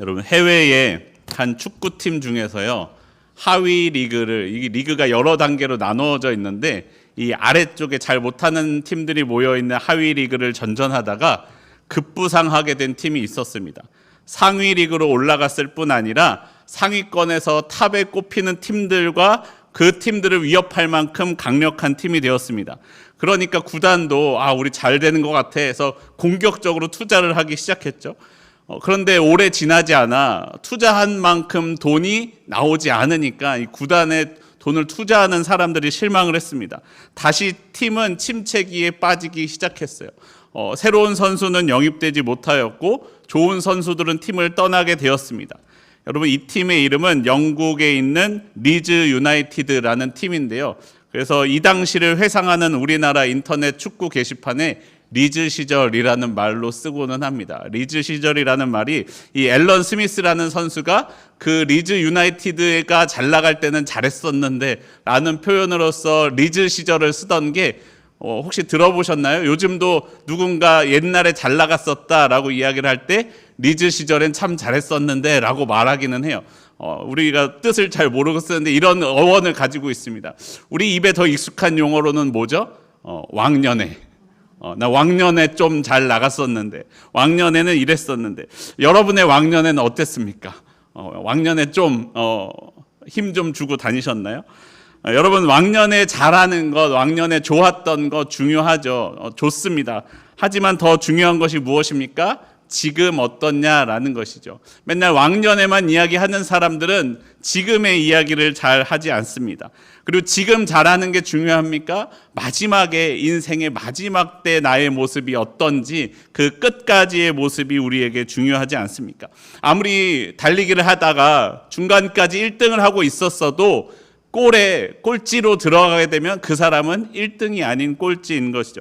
여러분, 해외의 한 축구팀 중에서요, 하위 리그를, 이 리그가 여러 단계로 나누어져 있는데 이 아래쪽에 잘 못하는 팀들이 모여있는 하위 리그를 전전하다가 급부상하게 된 팀이 있었습니다. 상위 리그로 올라갔을 뿐 아니라 상위권에서 탑에 꼽히는 팀들과 그 팀들을 위협할 만큼 강력한 팀이 되었습니다. 그러니까 구단도 우리 잘 되는 것 같아 해서 공격적으로 투자를 하기 시작했죠. 그런데 오래 지나지 않아 투자한 만큼 돈이 나오지 않으니까 이 구단에 돈을 투자하는 사람들이 실망을 했습니다. 다시 팀은 침체기에 빠지기 시작했어요. 새로운 선수는 영입되지 못하였고 좋은 선수들은 팀을 떠나게 되었습니다. 여러분, 이 팀의 이름은 영국에 있는 리즈 유나이티드라는 팀인데요. 그래서 이 당시를 회상하는 우리나라 인터넷 축구 게시판에 리즈 시절이라는 말로 쓰고는 합니다. 리즈 시절이라는 말이 이 앨런 스미스라는 선수가 그 리즈 유나이티드가 잘 나갈 때는 잘했었는데 라는 표현으로서 리즈 시절을 쓰던 게 혹시 들어보셨나요? 요즘도 누군가 옛날에 잘 나갔었다라고 이야기를 할 때 리즈 시절엔 참 잘했었는데 라고 말하기는 해요. 우리가 뜻을 잘 모르고 쓰는데 이런 어원을 가지고 있습니다. 우리 입에 더 익숙한 용어로는 뭐죠? 왕년에. 나 왕년에 좀 잘 나갔었는데, 왕년에는 이랬었는데, 여러분의 왕년에는 어땠습니까? 왕년에 좀 힘 좀 주고 다니셨나요? 여러분, 왕년에 잘하는 것, 왕년에 좋았던 것 중요하죠. 좋습니다. 하지만 더 중요한 것이 무엇입니까? 지금 어떻냐라는 것이죠. 맨날 왕년에만 이야기하는 사람들은 지금의 이야기를 잘 하지 않습니다. 그리고 지금 잘하는 게 중요합니까? 마지막에, 인생의 마지막 때 나의 모습이 어떤지 그 끝까지의 모습이 우리에게 중요하지 않습니까? 아무리 달리기를 하다가 중간까지 1등을 하고 있었어도 꼴찌로 들어가게 되면 그 사람은 1등이 아닌 꼴찌인 것이죠.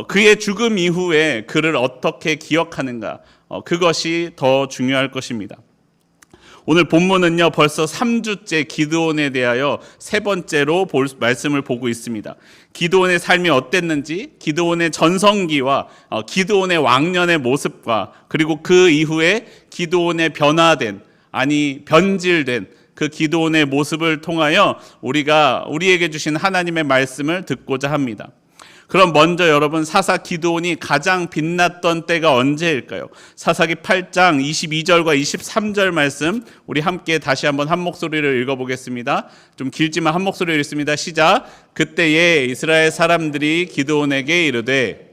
그의 죽음 이후에 그를 어떻게 기억하는가, 그것이 더 중요할 것입니다. 오늘 본문은요, 벌써 3주째 기드온에 대하여 세 번째로 말씀을 보고 있습니다. 기드온의 삶이 어땠는지, 기드온의 전성기와 기드온의 왕년의 모습과 그리고 그 이후에 기드온의 변질된 그 기드온의 모습을 통하여 우리에게 주신 하나님의 말씀을 듣고자 합니다. 그럼 먼저 여러분, 사사 기드온이 가장 빛났던 때가 언제일까요? 사사기 8장 22절과 23절 말씀 우리 함께 다시 한번 한 목소리를 읽어보겠습니다. 좀 길지만 한 목소리로 읽습니다. 시작. 그때에 이스라엘 사람들이 기드온에게 이르되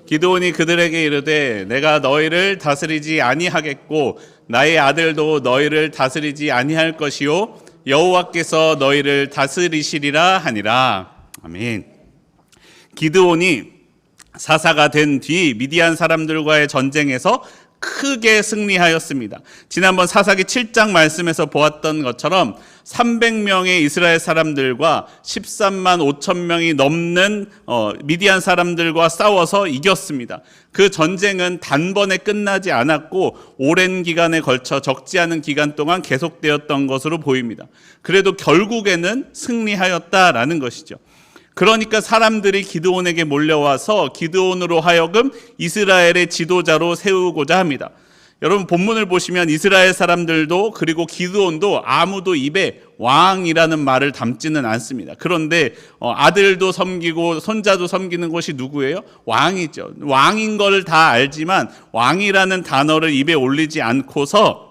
기드온이 그들에게 이르되 내가 너희를 다스리지 아니하겠고 나의 아들도 너희를 다스리지 아니할 것이요 여호와께서 너희를 다스리시리라 하니라. 아멘. 기드온이 사사가 된 뒤 미디안 사람들과의 전쟁에서 크게 승리하였습니다. 지난번 사사기 7장 말씀에서 보았던 것처럼 300명의 이스라엘 사람들과 13만 5천 명이 넘는 미디안 사람들과 싸워서 이겼습니다. 그 전쟁은 단번에 끝나지 않았고 오랜 기간에 걸쳐 적지 않은 기간 동안 계속되었던 것으로 보입니다. 그래도 결국에는 승리하였다라는 것이죠. 그러니까 사람들이 기드온에게 몰려와서 기드온으로 하여금 이스라엘의 지도자로 세우고자 합니다. 여러분, 본문을 보시면 이스라엘 사람들도 그리고 기드온도 아무도 입에 왕이라는 말을 담지는 않습니다. 그런데 아들도 섬기고 손자도 섬기는 것이 누구예요? 왕이죠. 왕인 걸 다 알지만 왕이라는 단어를 입에 올리지 않고서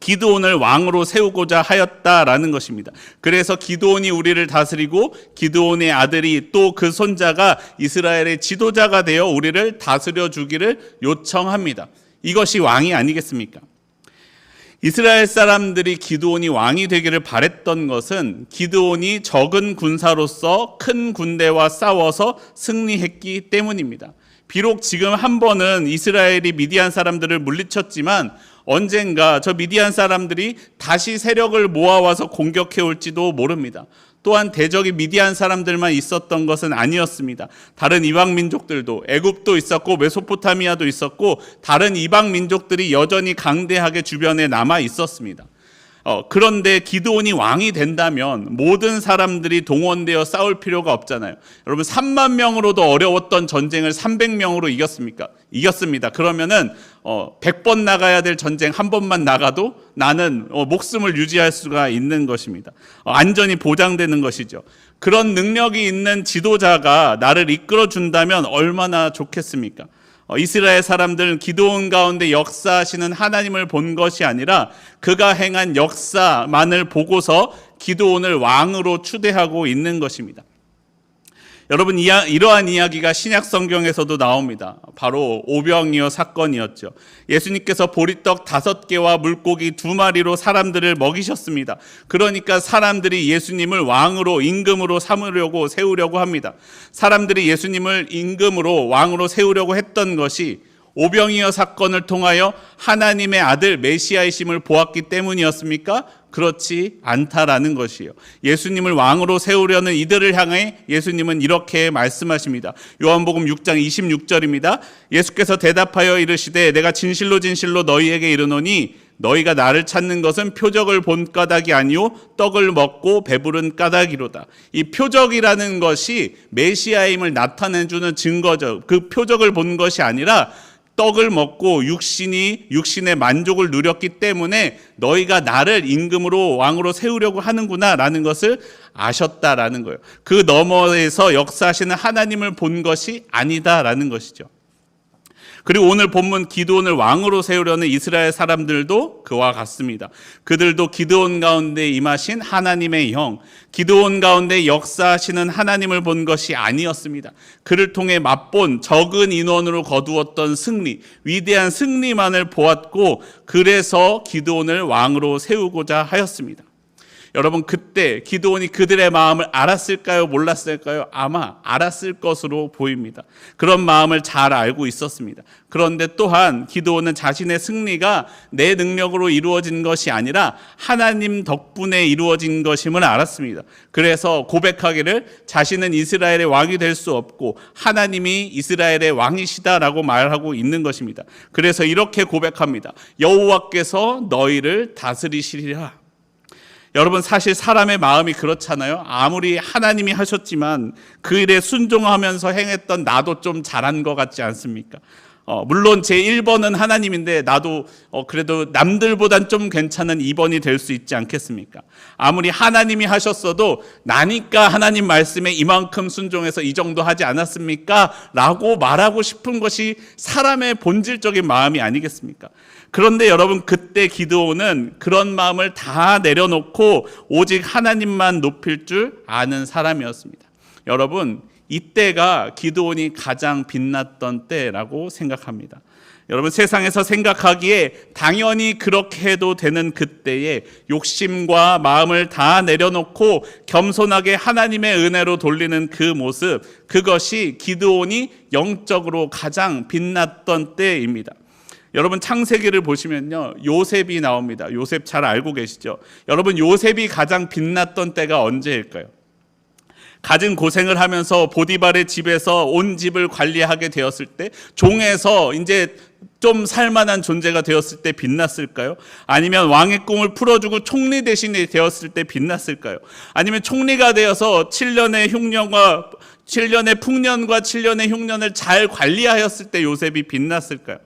기드온을 왕으로 세우고자 하였다라는 것입니다. 그래서 기드온이 우리를 다스리고 기드온의 아들이 또 그 손자가 이스라엘의 지도자가 되어 우리를 다스려 주기를 요청합니다. 이것이 왕이 아니겠습니까? 이스라엘 사람들이 기드온이 왕이 되기를 바랬던 것은 기드온이 적은 군사로서 큰 군대와 싸워서 승리했기 때문입니다. 비록 지금 한 번은 이스라엘이 미디안 사람들을 물리쳤지만 언젠가 저 미디안 사람들이 다시 세력을 모아와서 공격해 올지도 모릅니다. 또한 대적이 미디안 사람들만 있었던 것은 아니었습니다. 다른 이방 민족들도, 애굽도 있었고 메소포타미아도 있었고 다른 이방 민족들이 여전히 강대하게 주변에 남아 있었습니다. 그런데 기드온이 왕이 된다면 모든 사람들이 동원되어 싸울 필요가 없잖아요. 여러분 3만 명으로도 어려웠던 전쟁을 300명으로 이겼습니까? 이겼습니다. 그러면은 100번 나가야 될 전쟁 한 번만 나가도 나는 목숨을 유지할 수가 있는 것입니다. 안전이 보장되는 것이죠. 그런 능력이 있는 지도자가 나를 이끌어 준다면 얼마나 좋겠습니까? 이스라엘 사람들은 기드온 가운데 역사하시는 하나님을 본 것이 아니라 그가 행한 역사만을 보고서 기드온을 왕으로 추대하고 있는 것입니다. 여러분, 이러한 이야기가 신약 성경에서도 나옵니다. 바로 오병이어 사건이었죠. 예수님께서 보리떡 5개와 물고기 2마리로 사람들을 먹이셨습니다. 그러니까 사람들이 예수님을 왕으로 임금으로 세우려고 합니다. 사람들이 예수님을 임금으로 왕으로 세우려고 했던 것이 오병이어 사건을 통하여 하나님의 아들 메시아이심을 보았기 때문이었습니까? 그렇지 않다라는 것이에요. 예수님을 왕으로 세우려는 이들을 향해 예수님은 이렇게 말씀하십니다. 요한복음 6장 26절입니다. 예수께서 대답하여 이르시되 내가 진실로 진실로 너희에게 이르노니 너희가 나를 찾는 것은 표적을 본 까닭이 아니요 떡을 먹고 배부른 까닭이로다. 이 표적이라는 것이 메시아임을 나타내주는 증거죠. 그 표적을 본 것이 아니라 떡을 먹고 육신의 만족을 누렸기 때문에 너희가 나를 임금으로 왕으로 세우려고 하는구나 라는 것을 아셨다라는 거예요. 그 너머에서 역사하시는 하나님을 본 것이 아니다라는 것이죠. 그리고 오늘 본문 기드온을 왕으로 세우려는 이스라엘 사람들도 그와 같습니다. 그들도 기드온 가운데 임하신 하나님의 영, 기드온 가운데 역사하시는 하나님을 본 것이 아니었습니다. 그를 통해 맛본 적은 인원으로 거두었던 승리, 위대한 승리만을 보았고 그래서 기드온을 왕으로 세우고자 하였습니다. 여러분, 그때 기드온이 그들의 마음을 알았을까요? 몰랐을까요? 아마 알았을 것으로 보입니다. 그런 마음을 잘 알고 있었습니다. 그런데 또한 기드온은 자신의 승리가 내 능력으로 이루어진 것이 아니라 하나님 덕분에 이루어진 것임을 알았습니다. 그래서 고백하기를 자신은 이스라엘의 왕이 될 수 없고 하나님이 이스라엘의 왕이시다라고 말하고 있는 것입니다. 그래서 이렇게 고백합니다. 여호와께서 너희를 다스리시리라. 여러분, 사실 사람의 마음이 그렇잖아요. 아무리 하나님이 하셨지만 그 일에 순종하면서 행했던 나도 좀 잘한 것 같지 않습니까? 물론 제 1번은 하나님인데 나도 그래도 남들보단 좀 괜찮은 2번이 될 수 있지 않겠습니까? 아무리 하나님이 하셨어도 나니까 하나님 말씀에 이만큼 순종해서 이 정도 하지 않았습니까? 라고 말하고 싶은 것이 사람의 본질적인 마음이 아니겠습니까? 그런데 여러분, 그때 기드온은 그런 마음을 다 내려놓고 오직 하나님만 높일 줄 아는 사람이었습니다. 여러분, 이때가 기드온이 가장 빛났던 때라고 생각합니다. 여러분, 세상에서 생각하기에 당연히 그렇게 해도 되는 그때에 욕심과 마음을 다 내려놓고 겸손하게 하나님의 은혜로 돌리는 그 모습, 그것이 기드온이 영적으로 가장 빛났던 때입니다. 여러분, 창세기를 보시면요, 요셉이 나옵니다. 요셉 잘 알고 계시죠? 여러분, 요셉이 가장 빛났던 때가 언제일까요? 갖은 고생을 하면서 보디발의 집에서 온 집을 관리하게 되었을 때, 종에서 이제 좀 살만한 존재가 되었을 때 빛났을까요? 아니면 왕의 꿈을 풀어주고 총리 대신에 되었을 때 빛났을까요? 아니면 총리가 되어서 7년의 풍년과 7년의 흉년을 잘 관리하였을 때 요셉이 빛났을까요?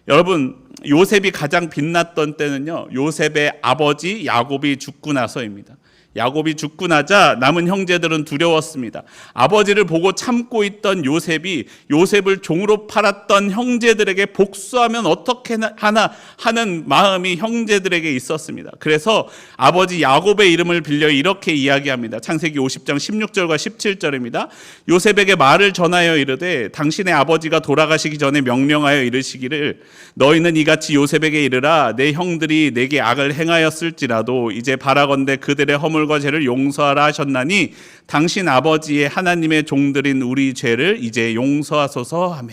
여러분, 요셉이 가장 빛났던 때는요, 요셉의 아버지 야곱이 죽고 나서입니다. 야곱이 죽고 나자 남은 형제들은 두려웠습니다. 아버지를 보고 참고 있던 요셉이 요셉을 종으로 팔았던 형제들에게 복수하면 어떻게 하나 하는 마음이 형제들에게 있었습니다. 그래서 아버지 야곱의 이름을 빌려 이렇게 이야기합니다. 창세기 50장 16절과 17절입니다. 요셉에게 말을 전하여 이르되 당신의 아버지가 돌아가시기 전에 명령하여 이르시기를 너희는 이같이 요셉에게 이르라 내 형들이 내게 악을 행하였을지라도 이제 바라건대 그들의 허물과 죄를 용서하라 하셨나니 당신 아버지의 하나님의 종들인 우리 죄를 이제 용서하소서 하며.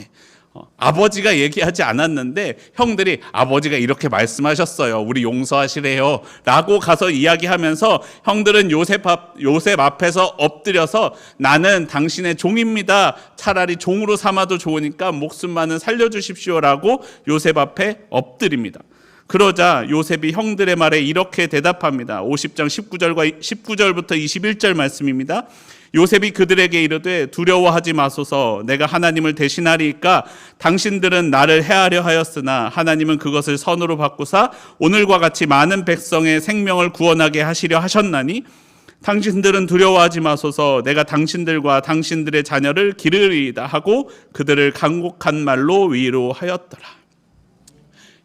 아버지가 얘기하지 않았는데 형들이 아버지가 이렇게 말씀하셨어요. 우리 용서하시래요 라고 가서 이야기하면서 형들은 요셉 앞에서 엎드려서 나는 당신의 종입니다. 차라리 종으로 삼아도 좋으니까 목숨만은 살려주십시오 라고 요셉 앞에 엎드립니다. 그러자 요셉이 형들의 말에 이렇게 대답합니다. 50장 19절부터 21절 말씀입니다. 요셉이 그들에게 이르되 두려워하지 마소서. 내가 하나님을 대신하리이까 당신들은 나를 해하려 하였으나 하나님은 그것을 선으로 바꾸사 오늘과 같이 많은 백성의 생명을 구원하게 하시려 하셨나니 당신들은 두려워하지 마소서. 내가 당신들과 당신들의 자녀를 기르리이다 하고 그들을 간곡한 말로 위로하였더라.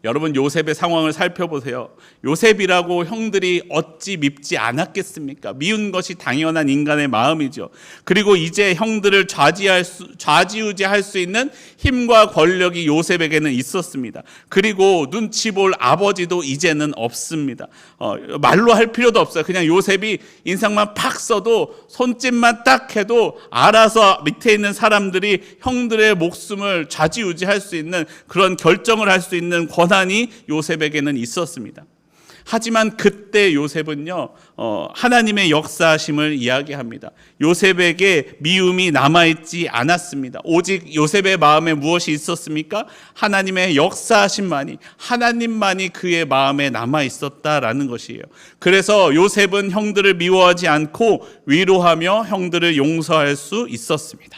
여러분, 요셉의 상황을 살펴보세요. 요셉이라고 형들이 어찌 밉지 않았겠습니까? 미운 것이 당연한 인간의 마음이죠. 그리고 이제 형들을 좌지우지할 수 있는 힘과 권력이 요셉에게는 있었습니다. 그리고 눈치 볼 아버지도 이제는 없습니다. 말로 할 필요도 없어요. 그냥 요셉이 인상만 팍 써도, 손짓만 딱 해도 알아서 밑에 있는 사람들이 형들의 목숨을 좌지우지할 수 있는 그런 결정을 할 수 있는 권한이 요셉에게는 있었습니다. 하지만 그때 요셉은요, 하나님의 역사하심을 이야기합니다. 요셉에게 미움이 남아있지 않았습니다. 오직 요셉의 마음에 무엇이 있었습니까? 하나님의 역사하심만이, 하나님만이 그의 마음에 남아있었다라는 것이에요. 그래서 요셉은 형들을 미워하지 않고 위로하며 형들을 용서할 수 있었습니다.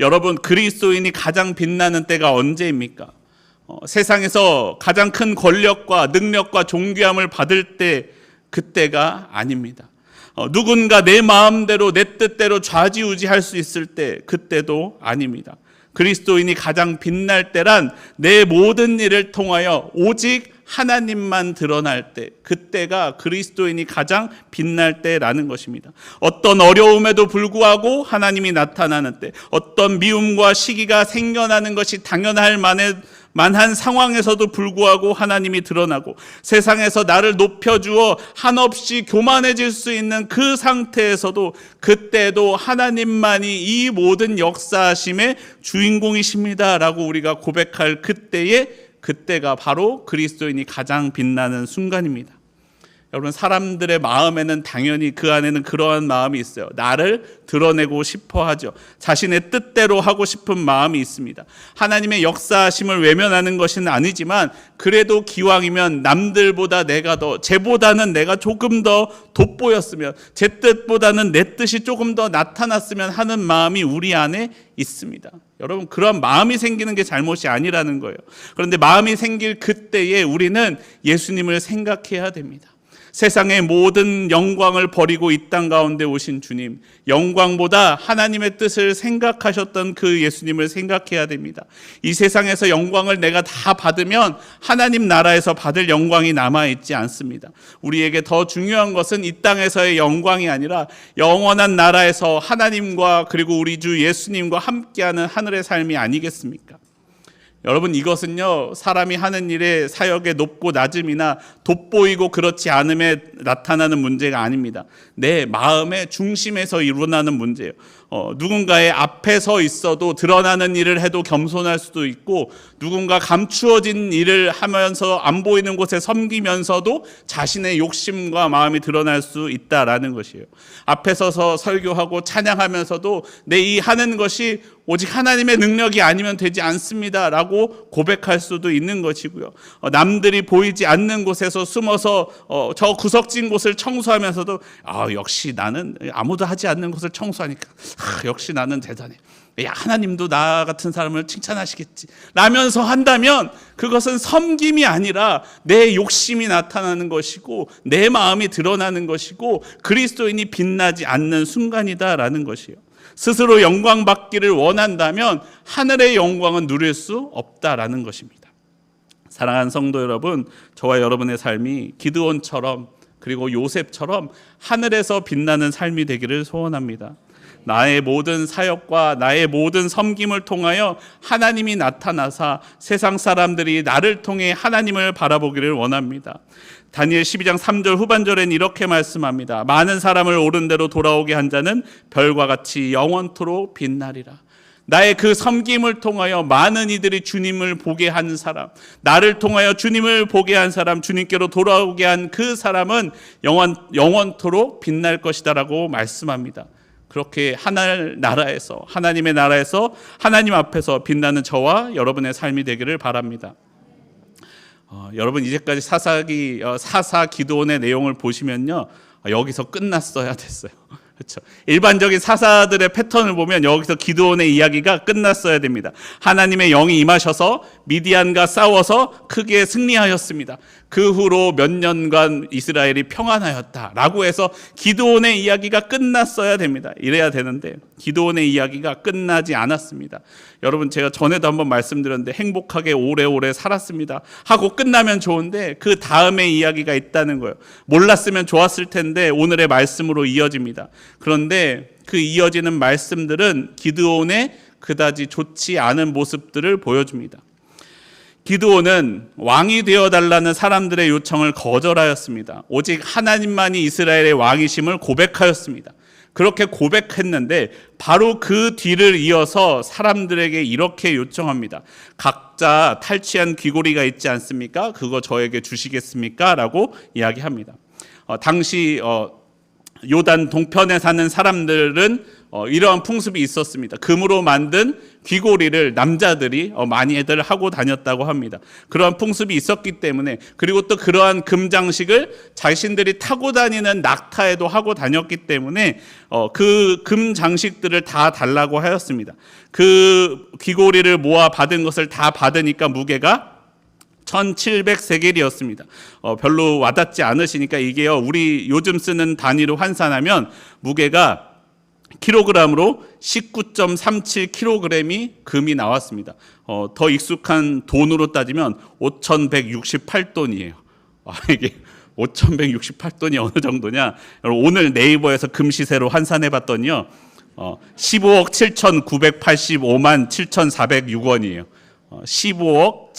여러분, 그리스도인이 가장 빛나는 때가 언제입니까? 세상에서 가장 큰 권력과 능력과 존귀함을 받을 때, 그때가 아닙니다. 누군가 내 마음대로 내 뜻대로 좌지우지할 수 있을 때, 그때도 아닙니다. 그리스도인이 가장 빛날 때란 내 모든 일을 통하여 오직 하나님만 드러날 때, 그때가 그리스도인이 가장 빛날 때라는 것입니다. 어떤 어려움에도 불구하고 하나님이 나타나는 때, 어떤 미움과 시기가 생겨나는 것이 당연할 만한 상황에서도 불구하고 하나님이 드러나고, 세상에서 나를 높여주어 한없이 교만해질 수 있는 그 상태에서도 그때도 하나님만이 이 모든 역사하심의 주인공이십니다라고 우리가 고백할 그때가 바로 그리스도인이 가장 빛나는 순간입니다. 여러분, 사람들의 마음에는 당연히 그 안에는 그러한 마음이 있어요. 나를 드러내고 싶어 하죠. 자신의 뜻대로 하고 싶은 마음이 있습니다. 하나님의 역사하심을 외면하는 것은 아니지만, 그래도 기왕이면 남들보다 쟤보다는 내가 조금 더 돋보였으면, 제 뜻보다는 내 뜻이 조금 더 나타났으면 하는 마음이 우리 안에 있습니다. 여러분, 그런 마음이 생기는 게 잘못이 아니라는 거예요. 그런데 마음이 생길 그때에 우리는 예수님을 생각해야 됩니다. 세상의 모든 영광을 버리고 이 땅 가운데 오신 주님, 영광보다 하나님의 뜻을 생각하셨던 그 예수님을 생각해야 됩니다. 이 세상에서 영광을 내가 다 받으면 하나님 나라에서 받을 영광이 남아있지 않습니다. 우리에게 더 중요한 것은 이 땅에서의 영광이 아니라 영원한 나라에서 하나님과 그리고 우리 주 예수님과 함께하는 하늘의 삶이 아니겠습니까? 여러분, 이것은요, 사람이 하는 일의 사역의 높고 낮음이나 돋보이고 그렇지 않음에 나타나는 문제가 아닙니다. 내 마음의 중심에서 일어나는 문제예요. 누군가의 앞에 서 있어도 드러나는 일을 해도 겸손할 수도 있고, 누군가 감추어진 일을 하면서 안 보이는 곳에 섬기면서도 자신의 욕심과 마음이 드러날 수 있다라는 것이에요. 앞에 서서 설교하고 찬양하면서도 내 이 하는 것이 오직 하나님의 능력이 아니면 되지 않습니다라고 고백할 수도 있는 것이고요. 남들이 보이지 않는 곳에서 숨어서 저 구석진 곳을 청소하면서도 역시 나는 아무도 하지 않는 곳을 청소하니까 역시 나는 대단해. 야, 하나님도 나 같은 사람을 칭찬하시겠지 라면서 한다면 그것은 섬김이 아니라 내 욕심이 나타나는 것이고 내 마음이 드러나는 것이고 그리스도인이 빛나지 않는 순간이다라는 것이에요. 스스로 영광 받기를 원한다면 하늘의 영광은 누릴 수 없다라는 것입니다. 사랑하는 성도 여러분, 저와 여러분의 삶이 기드온처럼 그리고 요셉처럼 하늘에서 빛나는 삶이 되기를 소원합니다. 나의 모든 사역과 나의 모든 섬김을 통하여 하나님이 나타나사 세상 사람들이 나를 통해 하나님을 바라보기를 원합니다. 다니엘 12장 3절 후반절엔 이렇게 말씀합니다. 많은 사람을 옳은 대로 돌아오게 한 자는 별과 같이 영원토록 빛나리라. 나의 그 섬김을 통하여 많은 이들이 주님을 보게 한 사람, 나를 통하여 주님을 보게 한 사람, 주님께로 돌아오게 한 그 사람은 영원토록 빛날 것이다라고 말씀합니다. 그렇게 하나님의 나라에서 하나님 앞에서 빛나는 저와 여러분의 삶이 되기를 바랍니다. 여러분 이제까지 사사 기드온의 내용을 보시면요, 여기서 끝났어야 됐어요. 그렇죠. 일반적인 사사들의 패턴을 보면 여기서 기드온의 이야기가 끝났어야 됩니다. 하나님의 영이 임하셔서 미디안과 싸워서 크게 승리하였습니다. 그 후로 몇 년간 이스라엘이 평안하였다라고 해서 기드온의 이야기가 끝났어야 됩니다. 이래야 되는데 기드온의 이야기가 끝나지 않았습니다. 여러분, 제가 전에도 한번 말씀드렸는데 행복하게 오래오래 살았습니다 하고 끝나면 좋은데 그 다음에 이야기가 있다는 거예요. 몰랐으면 좋았을 텐데 오늘의 말씀으로 이어집니다. 그런데 그 이어지는 말씀들은 기드온의 그다지 좋지 않은 모습들을 보여줍니다. 기드온은 왕이 되어달라는 사람들의 요청을 거절하였습니다. 오직 하나님만이 이스라엘의 왕이심을 고백하였습니다. 그렇게 고백했는데 바로 그 뒤를 이어서 사람들에게 이렇게 요청합니다. 각자 탈취한 귀고리가 있지 않습니까? 그거 저에게 주시겠습니까? 라고 이야기합니다. 당시 요단 동편에 사는 사람들은 이러한 풍습이 있었습니다. 금으로 만든 귀고리를 남자들이 많이들 하고 다녔다고 합니다. 그러한 풍습이 있었기 때문에, 그리고 또 그러한 금장식을 자신들이 타고 다니는 낙타에도 하고 다녔기 때문에 그 금장식들을 다 달라고 하였습니다. 그 귀고리를 모아 받은 것을 다 받으니까 무게가 1700세겔이었습니다. 별로 와닿지 않으시니까 이게요, 우리 요즘 쓰는 단위로 환산하면 무게가 킬로그램으로 19.37kg이 금이 나왔습니다. 더 익숙한 돈으로 따지면 5168돈이에요. 이게 5168돈이 어느 정도냐? 오늘 네이버에서 금 시세로 환산해 봤더니요, 15억 7,985만 7,406원이에요. 15억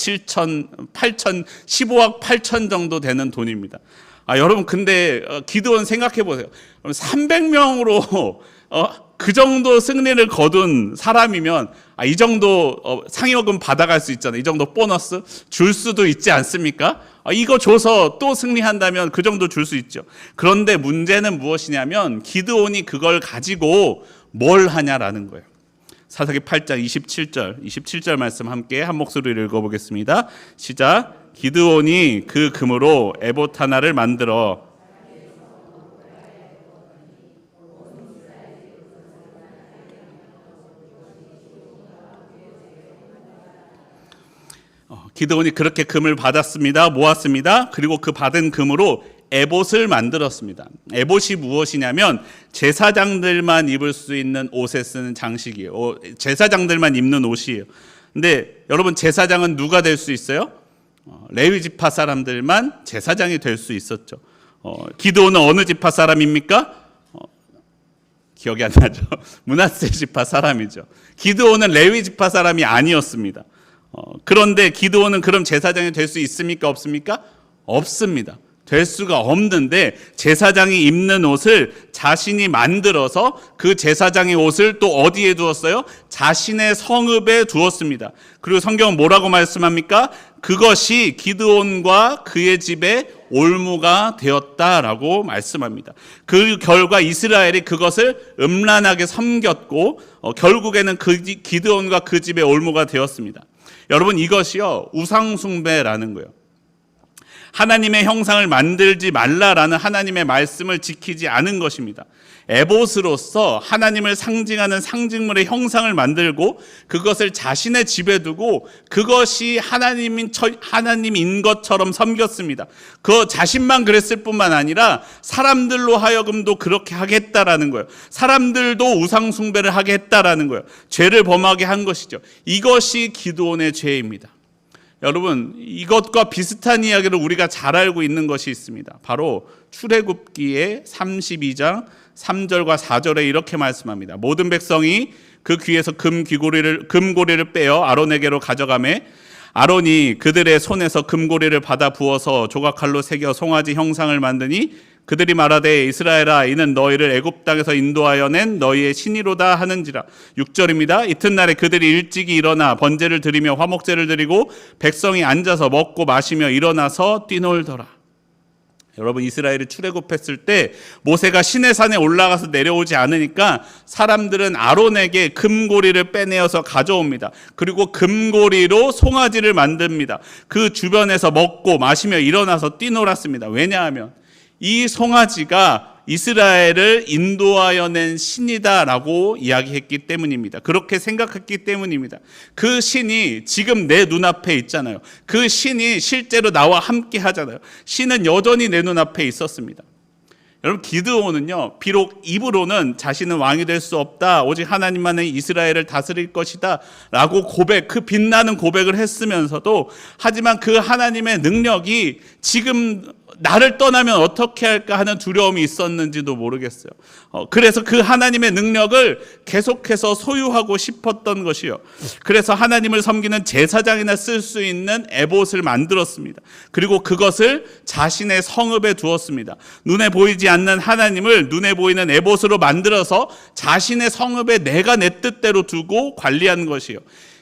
8천 정도 되는 돈입니다. 여러분, 근데 기드온 생각해 보세요. 300명으로 그 정도 승리를 거둔 사람이면 이 정도 상여금 받아갈 수 있잖아요. 이 정도 보너스 줄 수도 있지 않습니까? 이거 줘서 또 승리한다면 그 정도 줄 수 있죠. 그런데 문제는 무엇이냐면 기드온이 그걸 가지고 뭘 하냐라는 거예요. 사사기 8장 27절 말씀 함께 한 목소리로 읽어보겠습니다. 시작. 기드온이 그 금으로 에봇 하나를 만들어 기드온이 그렇게 금을 받았습니다. 모았습니다. 그리고 그 받은 금으로 에봇을 만들었습니다. 에봇이 무엇이냐면 제사장들만 입을 수 있는 옷에 쓰는 장식이에요. 제사장들만 입는 옷이에요. 근데 여러분, 제사장은 누가 될 수 있어요? 레위 지파 사람들만 제사장이 될 수 있었죠. 기드온은 어느 지파 사람입니까? 기억이 안 나죠. 므낫세 지파 사람이죠. 기드온은 레위 지파 사람이 아니었습니다. 그런데 기드온은 그럼 제사장이 될 수 있습니까? 없습니까? 없습니다. 될 수가 없는데 제사장이 입는 옷을 자신이 만들어서 그 제사장의 옷을 또 어디에 두었어요? 자신의 성읍에 두었습니다. 그리고 성경은 뭐라고 말씀합니까? 그것이 기드온과 그의 집에 올무가 되었다라고 말씀합니다. 그 결과 이스라엘이 그것을 음란하게 섬겼고 결국에는 그 기드온과 그 집의 올무가 되었습니다. 여러분, 이것이요, 우상숭배라는 거예요. 하나님의 형상을 만들지 말라라는 하나님의 말씀을 지키지 않은 것입니다. 에봇으로서 하나님을 상징하는 상징물의 형상을 만들고 그것을 자신의 집에 두고 그것이 하나님인 것처럼 섬겼습니다. 그 자신만 그랬을 뿐만 아니라 사람들로 하여금도 그렇게 하겠다라는 거예요. 사람들도 우상 숭배를 하게 했다라는 거예요. 죄를 범하게 한 것이죠. 이것이 기드온의 죄입니다. 여러분, 이것과 비슷한 이야기를 우리가 잘 알고 있는 것이 있습니다. 바로 출애굽기의 32장 3절과 4절에 이렇게 말씀합니다. 모든 백성이 그 귀에서 금고리를 빼어 아론에게로 가져가매 아론이 그들의 손에서 금고리를 받아 부어서 조각칼로 새겨 송아지 형상을 만드니 그들이 말하되 이스라엘아, 이는 너희를 애굽 땅에서 인도하여 낸 너희의 신이로다 하는지라. 6절입니다. 이튿날에 그들이 일찍이 일어나 번제를 드리며 화목제를 드리고 백성이 앉아서 먹고 마시며 일어나서 뛰놀더라. 여러분, 이스라엘이 출애굽했을 때 모세가 시내산에 올라가서 내려오지 않으니까 사람들은 아론에게 금고리를 빼내어서 가져옵니다. 그리고 금고리로 송아지를 만듭니다. 그 주변에서 먹고 마시며 일어나서 뛰놀았습니다. 왜냐하면 이 송아지가 이스라엘을 인도하여 낸 신이다라고 이야기했기 때문입니다. 그렇게 생각했기 때문입니다. 그 신이 지금 내 눈앞에 있잖아요. 그 신이 실제로 나와 함께 하잖아요. 신은 여전히 내 눈앞에 있었습니다. 여러분, 기드온은요, 비록 입으로는 자신은 왕이 될 수 없다, 오직 하나님만이 이스라엘을 다스릴 것이다 라고 그 빛나는 고백을 했으면서도, 하지만 그 하나님의 능력이 지금 나를 떠나면 어떻게 할까 하는 두려움이 있었는지도 모르겠어요. 그래서 그 하나님의 능력을 계속해서 소유하고 싶었던 것이요. 그래서 하나님을 섬기는 제사장이나 쓸 수 있는 에봇을 만들었습니다. 그리고 그것을 자신의 성읍에 두었습니다. 눈에 보이지 않는 하나님을 눈에 보이는 에봇으로 만들어서 자신의 성읍에 내가 내 뜻대로 두고 관리한 것이요.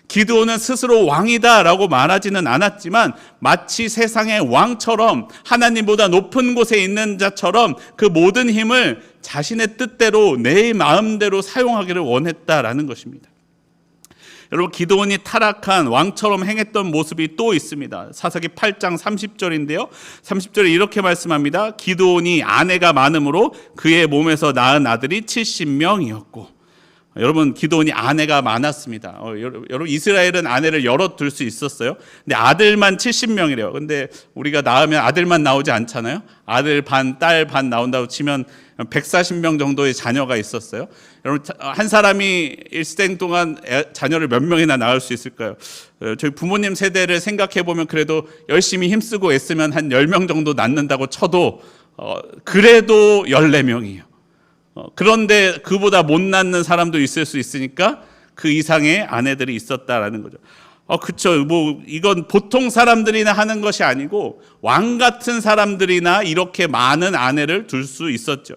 기드온은 스스로 왕이다라고 말하지는 않았지만 마치 세상의 왕처럼 하나님보다 높은 곳에 있는 자처럼 그 모든 힘을 자신의 뜻대로 내 마음대로 사용하기를 원했다라는 것입니다. 여러분, 기드온이 타락한 왕처럼 행했던 모습이 또 있습니다. 사사기 8장 30절인데요. 30절에 이렇게 말씀합니다. 기드온이 아내가 많음으로 그의 몸에서 낳은 아들이 70명이었고. 여러분, 기드온이 아내가 많았습니다. 여러분, 이스라엘은 아내를 여럿 둘 수 있었어요. 근데 아들만 70명이래요. 근데 우리가 낳으면 아들만 나오지 않잖아요. 아들 반, 딸 반 나온다고 치면 140명 정도의 자녀가 있었어요. 여러분, 한 사람이 일생 동안 자녀를 몇 명이나 낳을 수 있을까요? 저희 부모님 세대를 생각해 보면 그래도 열심히 힘쓰고 애쓰면 한 10명 정도 낳는다고 쳐도 그래도 14명이에요. 그런데 그보다 못 낳는 사람도 있을 수 있으니까 그 이상의 아내들이 있었다라는 거죠. 그쵸. 이건 보통 사람들이나 하는 것이 아니고 왕 같은 사람들이나 이렇게 많은 아내를 둘 수 있었죠.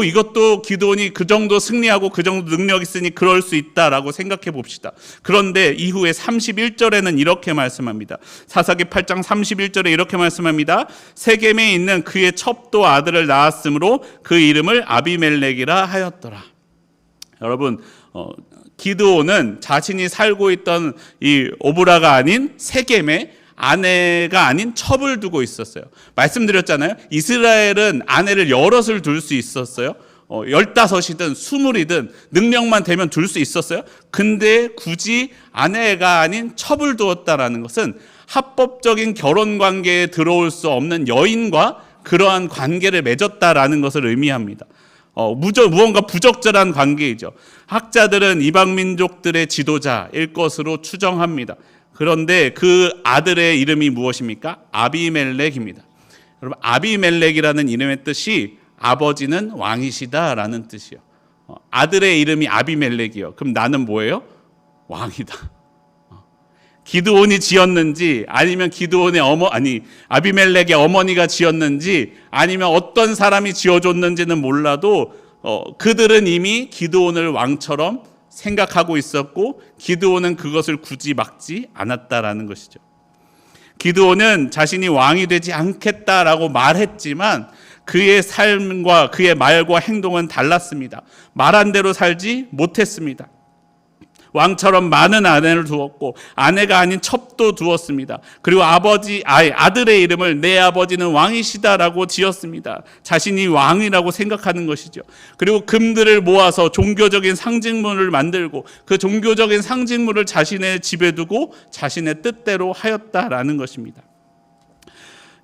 이것도 기드온이 그 정도 승리하고 그 정도 능력 있으니 그럴 수 있다라고 생각해 봅시다. 그런데 이후에 31절에는 이렇게 말씀합니다. 사사기 8장 31절에 이렇게 말씀합니다. 세겜에 있는 그의 첩도 아들을 낳았으므로 그 이름을 아비멜렉이라 하였더라. 여러분, 기드온은 자신이 살고 있던 이 오브라가 아닌 세겜에 아내가 아닌 첩을 두고 있었어요. 말씀드렸잖아요. 이스라엘은 아내를 여럿을 둘 수 있었어요. 15이든 20이든 능력만 되면 둘 수 있었어요. 근데 굳이 아내가 아닌 첩을 두었다라는 것은 합법적인 결혼 관계에 들어올 수 없는 여인과 그러한 관계를 맺었다라는 것을 의미합니다. 무언가 부적절한 관계이죠. 학자들은 이방 민족들의 지도자일 것으로 추정합니다. 그런데 그 아들의 이름이 무엇입니까? 아비멜렉입니다. 여러분, 아비멜렉이라는 이름의 뜻이 아버지는 왕이시다라는 뜻이요. 아들의 이름이 아비멜렉이요. 그럼 나는 뭐예요? 왕이다. 기드온이 지었는지 아니면 아비멜렉의 어머니가 지었는지 아니면 어떤 사람이 지어줬는지는 몰라도 그들은 이미 기드온을 왕처럼 생각하고 있었고 기드온은 그것을 굳이 막지 않았다라는 것이죠. 기드온은 자신이 왕이 되지 않겠다라고 말했지만 그의 삶과 그의 말과 행동은 달랐습니다. 말한 대로 살지 못했습니다. 왕처럼 많은 아내를 두었고 아내가 아닌 첩도 두었습니다. 그리고 아들의 이름을 내 아버지는 왕이시다라고 지었습니다. 자신이 왕이라고 생각하는 것이죠. 그리고 금들을 모아서 종교적인 상징물을 만들고 그 종교적인 상징물을 자신의 집에 두고 자신의 뜻대로 하였다라는 것입니다.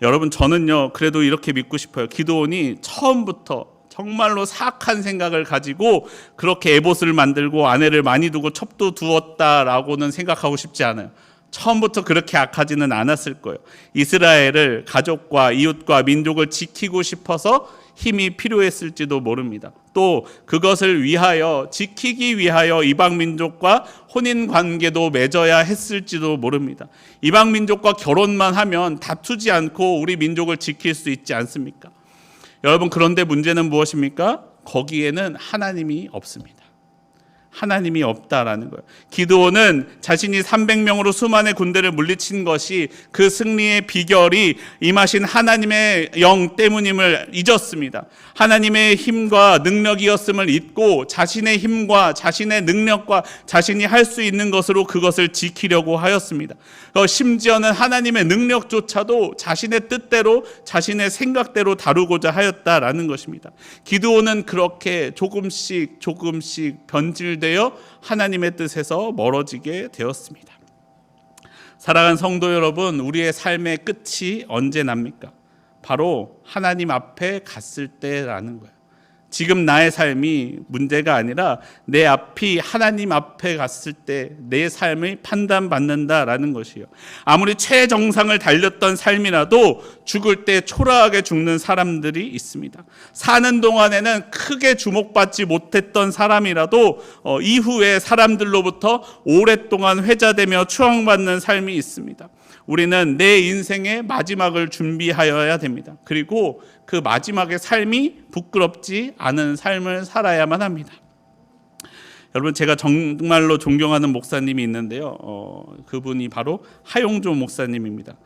여러분, 저는요 그래도 이렇게 믿고 싶어요. 기드온이 처음부터 정말로 사악한 생각을 가지고 그렇게 에봇을 만들고 아내를 많이 두고 첩도 두었다라고는 생각하고 싶지 않아요. 처음부터 그렇게 악하지는 않았을 거예요. 이스라엘을 가족과 이웃과 민족을 지키고 싶어서 힘이 필요했을지도 모릅니다. 또 그것을 지키기 위하여 이방 민족과 혼인 관계도 맺어야 했을지도 모릅니다. 이방 민족과 결혼만 하면 다투지 않고 우리 민족을 지킬 수 있지 않습니까? 여러분, 그런데 문제는 무엇입니까? 거기에는 하나님이 없습니다. 하나님이 없다라는 거예요. 기드온은 자신이 300명으로 수만의 군대를 물리친 것이 그 승리의 비결이 임하신 하나님의 영 때문임을 잊었습니다. 하나님의 힘과 능력이었음을 잊고 자신의 힘과 자신의 능력과 자신이 할 수 있는 것으로 그것을 지키려고 하였습니다. 심지어는 하나님의 능력조차도 자신의 뜻대로 자신의 생각대로 다루고자 하였다라는 것입니다. 기드온은 그렇게 조금씩 변질되어 하나님의 뜻에서 멀어지게 되었습니다. 사랑하는 성도 여러분, 우리의 삶의 끝이 언제 납니까? 바로 하나님 앞에 갔을 때라는 거예요. 지금 나의 삶이 문제가 아니라 내 앞이 하나님 앞에 갔을 때 내 삶을 판단받는다라는 것이요. 아무리 최정상을 달렸던 삶이라도 죽을 때 초라하게 죽는 사람들이 있습니다. 사는 동안에는 크게 주목받지 못했던 사람이라도 이후에 사람들로부터 오랫동안 회자되며 추앙받는 삶이 있습니다. 우리는 내 인생의 마지막을 준비하여야 됩니다. 그리고 그 마지막의 삶이 부끄럽지 않은 삶을 살아야만 합니다. 여러분, 제가 정말로 존경하는 목사님이 있는데요. 그분이 바로 하용조 목사님입니다.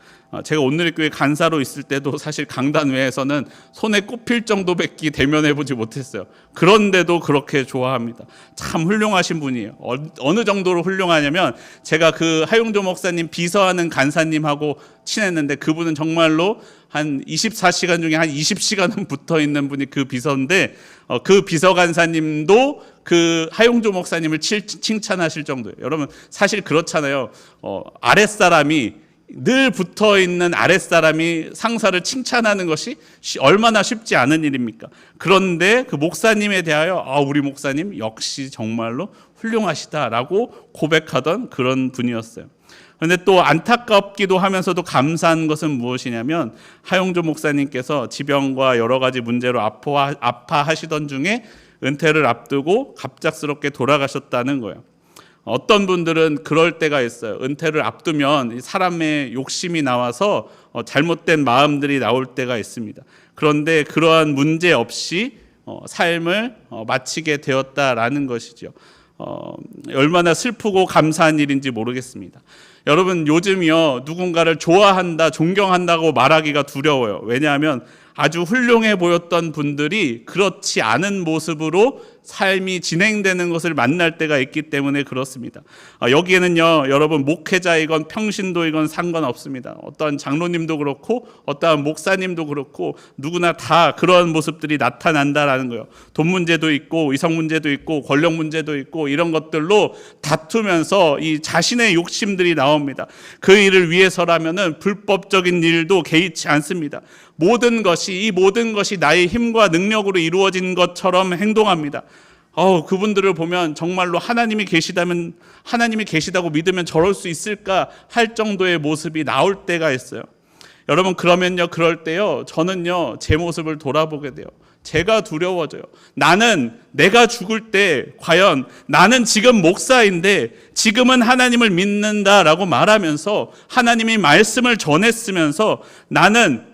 제가 온누리교회 간사로 있을 때도 사실 강단회에서는 손에 꼽힐 정도밖에 대면해보지 못했어요. 그런데도 그렇게 좋아합니다. 참 훌륭하신 분이에요. 어느 정도로 훌륭하냐면 제가 그 하용조 목사님 비서하는 간사님하고 친했는데 그분은 정말로 한 24시간 중에 한 20시간은 붙어 있는 분이 그 비서인데 그 비서 간사님도 그 하용조 목사님을 칭찬하실 정도예요. 여러분, 사실 그렇잖아요. 아랫사람이 늘 붙어 있는 아랫사람이 상사를 칭찬하는 것이 얼마나 쉽지 않은 일입니까? 그런데 그 목사님에 대하여 우리 목사님 역시 정말로 훌륭하시다라고 고백하던 그런 분이었어요. 그런데 또 안타깝기도 하면서도 감사한 것은 무엇이냐면 하용조 목사님께서 지병과 여러 가지 문제로 아파하시던 중에 은퇴를 앞두고 갑작스럽게 돌아가셨다는 거예요. 어떤 분들은 그럴 때가 있어요. 은퇴를 앞두면 사람의 욕심이 나와서 잘못된 마음들이 나올 때가 있습니다. 그런데 그러한 문제 없이 삶을 마치게 되었다라는 것이죠. 얼마나 슬프고 감사한 일인지 모르겠습니다. 여러분, 요즘이요, 누군가를 좋아한다, 존경한다고 말하기가 두려워요. 왜냐하면 아주 훌륭해 보였던 분들이 그렇지 않은 모습으로 삶이 진행되는 것을 만날 때가 있기 때문에 그렇습니다. 여기에는요, 여러분, 목회자이건 평신도이건 상관없습니다. 어떠한 장로님도 그렇고 어떠한 목사님도 그렇고 누구나 다 그런 모습들이 나타난다라는 거예요. 돈 문제도 있고 의성 문제도 있고 권력 문제도 있고 이런 것들로 다투면서 이 자신의 욕심들이 나옵니다. 그 일을 위해서라면은 불법적인 일도 개의치 않습니다. 이 모든 것이 나의 힘과 능력으로 이루어진 것처럼 행동합니다. 그분들을 보면 정말로 하나님이 계시다고 믿으면 저럴 수 있을까 할 정도의 모습이 나올 때가 있어요. 여러분, 그럴 때요, 저는요, 제 모습을 돌아보게 돼요. 제가 두려워져요. 내가 죽을 때 과연 나는 지금 목사인데 지금은 하나님을 믿는다라고 말하면서 하나님이 말씀을 전했으면서 나는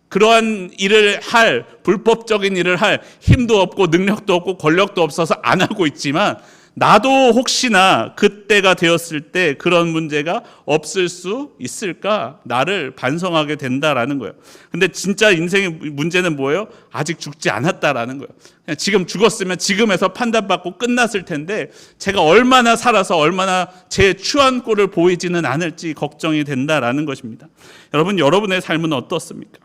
그러한 불법적인 일을 할 힘도 없고 능력도 없고 권력도 없어서 안 하고 있지만 나도 혹시나 그때가 되었을 때 그런 문제가 없을 수 있을까? 나를 반성하게 된다라는 거예요. 근데 진짜 인생의 문제는 뭐예요? 아직 죽지 않았다라는 거예요. 그냥 지금 죽었으면 지금에서 판단받고 끝났을 텐데 제가 얼마나 살아서 얼마나 제 추한 꼴을 보이지는 않을지 걱정이 된다라는 것입니다. 여러분, 여러분의 삶은 어떻습니까?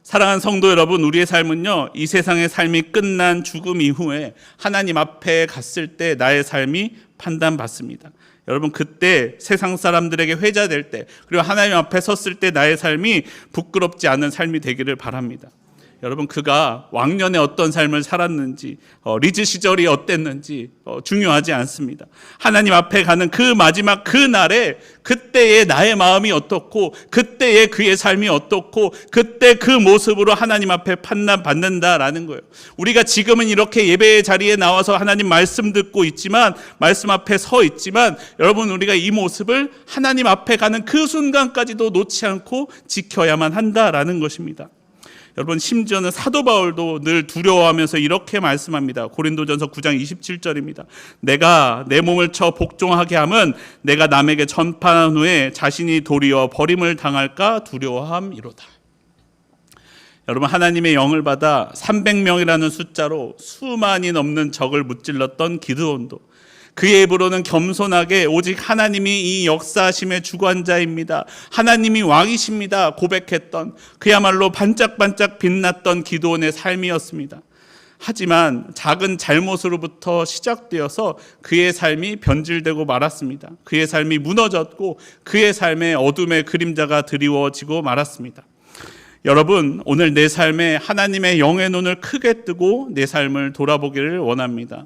사랑하는 성도 여러분, 우리의 삶은요, 이 세상의 삶이 끝난 죽음 이후에 하나님 앞에 갔을 때 나의 삶이 판단받습니다. 여러분, 그때 세상 사람들에게 회자될 때, 그리고 하나님 앞에 섰을 때 나의 삶이 부끄럽지 않은 삶이 되기를 바랍니다. 여러분, 그가 왕년에 어떤 삶을 살았는지, 리즈 시절이 어땠는지 중요하지 않습니다. 하나님 앞에 가는 그 마지막 그 날에 그때의 나의 마음이 어떻고 그때의 그의 삶이 어떻고 그때 그 모습으로 하나님 앞에 판단받는다라는 거예요. 우리가 지금은 이렇게 예배의 자리에 나와서 하나님 말씀 듣고 있지만, 말씀 앞에 서 있지만, 여러분, 우리가 이 모습을 하나님 앞에 가는 그 순간까지도 놓지 않고 지켜야만 한다라는 것입니다. 여러분, 심지어는 사도 바울도 늘 두려워하면서 이렇게 말씀합니다. 고린도전서 9장 27절입니다. 내가 내 몸을 쳐 복종하게 함은 내가 남에게 전파한 후에 자신이 도리어 버림을 당할까 두려워함이로다. 여러분, 하나님의 영을 받아 300명이라는 숫자로 수만이 넘는 적을 무찔렀던 기드온도 그의 입으로는 겸손하게 오직 하나님이 이 역사하심의 주관자입니다, 하나님이 왕이십니다 고백했던, 그야말로 반짝반짝 빛났던 기드온의 삶이었습니다. 하지만 작은 잘못으로부터 시작되어서 그의 삶이 변질되고 말았습니다. 그의 삶이 무너졌고 그의 삶에 어둠의 그림자가 드리워지고 말았습니다. 여러분, 오늘 내 삶에 하나님의 영의 눈을 크게 뜨고 내 삶을 돌아보기를 원합니다.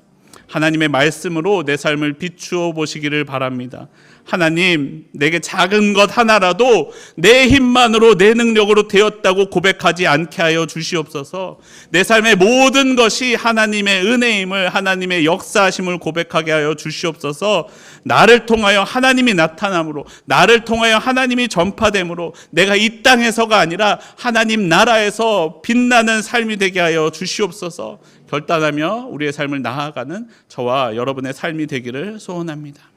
하나님의 말씀으로 내 삶을 비추어 보시기를 바랍니다. 하나님, 내게 작은 것 하나라도 내 힘만으로 내 능력으로 되었다고 고백하지 않게 하여 주시옵소서. 내 삶의 모든 것이 하나님의 은혜임을, 하나님의 역사하심을 고백하게 하여 주시옵소서. 나를 통하여 하나님이 나타남으로, 나를 통하여 하나님이 전파됨으로 내가 이 땅에서가 아니라 하나님 나라에서 빛나는 삶이 되게 하여 주시옵소서. 결단하며 우리의 삶을 나아가는 저와 여러분의 삶이 되기를 소원합니다.